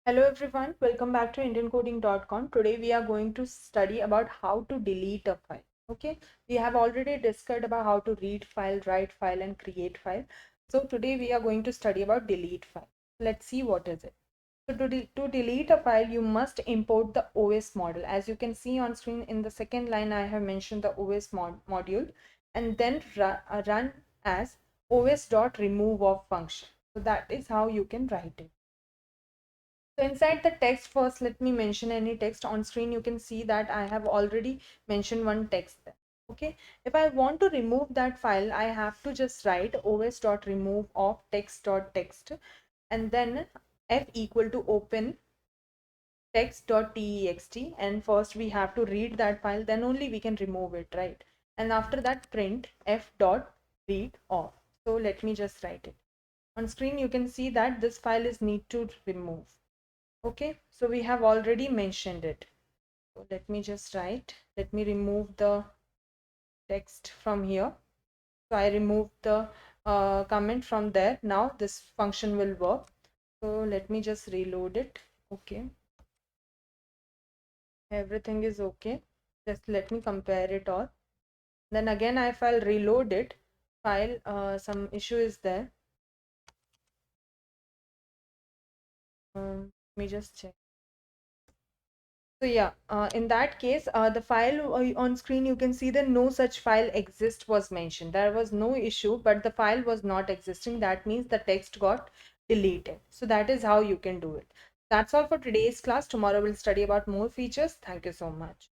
Hello everyone, welcome back to indiancoding.com. Today we are going to study about how to delete a file. Okay, we have already discussed about how to read file, write file and create file. So today we are going to study about delete file. Let's see what is it. So to delete a file, you must import the OS model. As you can see on screen in the second line, I have mentioned the OS module and then run as os.remove of function. So that is how you can write it. So inside the text, first let me mention any text on screen. You can see that I have already mentioned one text there. Okay, if I want to remove that file, I have to just write os.remove of text.text and then f equal to open text.text, and first we have to read that file, then only we can remove it, right? And after that print f dot read off. So let me just write it. On screen you can see that this file is need to remove. Okay, so we have already mentioned it. So let me just write, let me remove the text from here. So I removed the comment from there. Now this function will work. So let me just reload it. Okay, everything is okay. Just let me compare it all. Then again, if I'll reload it, some issue is there. Let me just check. So yeah, in that case, the file on screen, you can see that no such file exist was mentioned. There was no issue, but the file was not existing. That means the text got deleted. So that is how you can do it. That's all for today's class. Tomorrow we'll study about more features. Thank you so much.